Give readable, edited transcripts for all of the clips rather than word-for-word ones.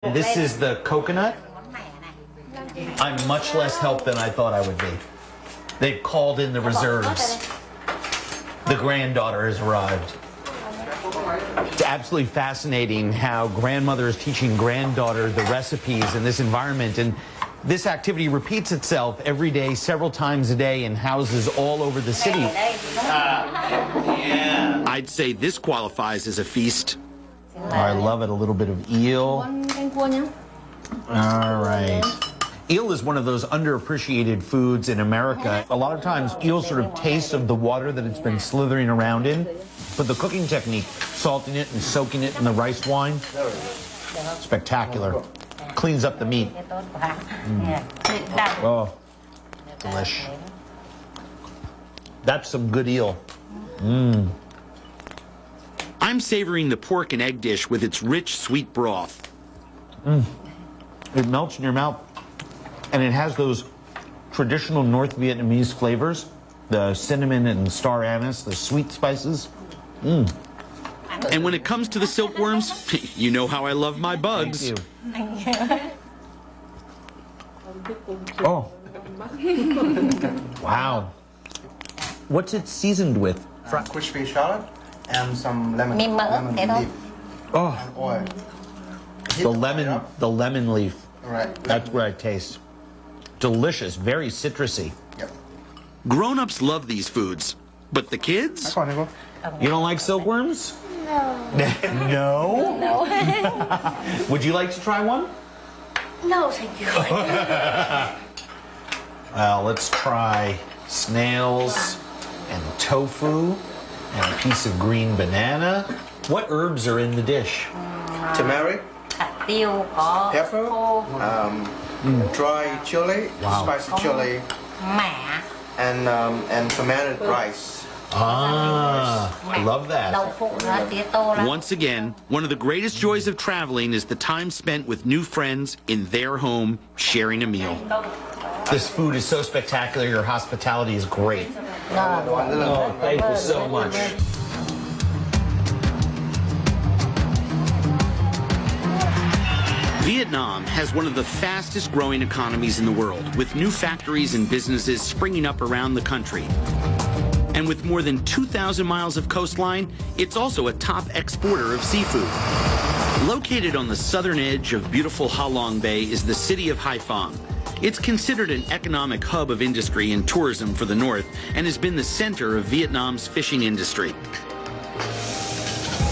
This is the coconut. I'm much less help than I thought I would be. They've called in the reserves. The granddaughter has arrived. It's absolutely fascinating how grandmother is teaching granddaughter the recipes in this environment. And this activity repeats itself every day, several times a day, in houses all over the city. Yeah. I'd say this qualifies as a feast. Oh, I love it. A little bit of eel. All right. Eel is one of those underappreciated foods in America. A lot of times, eel sort of tastes of the water that it's been slithering around in. But the cooking technique, salting it and soaking it in the rice wine, spectacular. Cleans up the meat. Oh, delish. That's some good eel. I'm savoring the pork and egg dish with its rich, sweet broth. It melts in your mouth, and it has those traditional North Vietnamese flavors, the cinnamon and star anise, the sweet spices. And when it comes to the silkworms, you know how I love my bugs. Thank you. Oh. Wow. What's it seasoned with? Crispy shallot and some lemon leaf. Oh, And oil. the lemon leaf. Right. That's where it tastes. Delicious, very citrusy. Yep. Grown-ups love these foods, but the kids? You don't like silkworms? No. No? No. Would you like to try one? No, thank you. Well, let's try snails and tofu and a piece of green banana. What herbs are in the dish? Turmeric, pepper, dry chili, Wow. spicy chili, and fermented rice. Ah, I love that. Once again, one of the greatest joys of traveling is the time spent with new friends in their home, sharing a meal. This food is so spectacular. Your hospitality is great. Oh, thank you so much. Vietnam has one of the fastest growing economies in the world, with new factories and businesses springing up around the country. And with more than 2,000 miles of coastline, it's also a top exporter of seafood. Located on the southern edge of beautiful Ha Long Bay is the city of Haiphong. It's considered an economic hub of industry and tourism for the north and has been the center of Vietnam's fishing industry.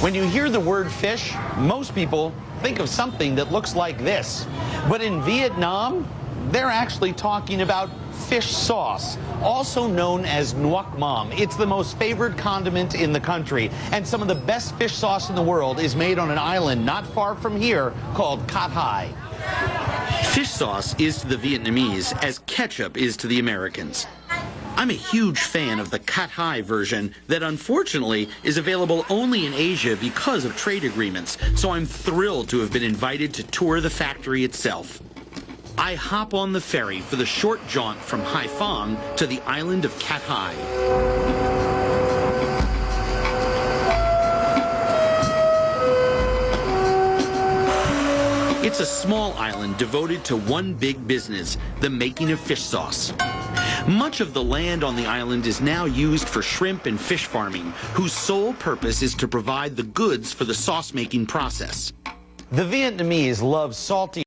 When you hear the word fish, most people think of something that looks like this. But in Vietnam, they're actually talking about fish sauce, also known as nuoc mam. It's the most favored condiment in the country, and some of the best fish sauce in the world is made on an island not far from here called Cat Hai. Fish sauce is to the Vietnamese as ketchup is to the Americans. I'm a huge fan of the Cat Hai version that unfortunately is available only in Asia because of trade agreements, so I'm thrilled to have been invited to tour the factory itself. I hop on the ferry for the short jaunt from Haiphong to the island of Cat Hai. It's a small island devoted to one big business, the making of fish sauce. Much of the land on the island is now used for shrimp and fish farming, whose sole purpose is to provide the goods for the sauce-making process. The Vietnamese love salty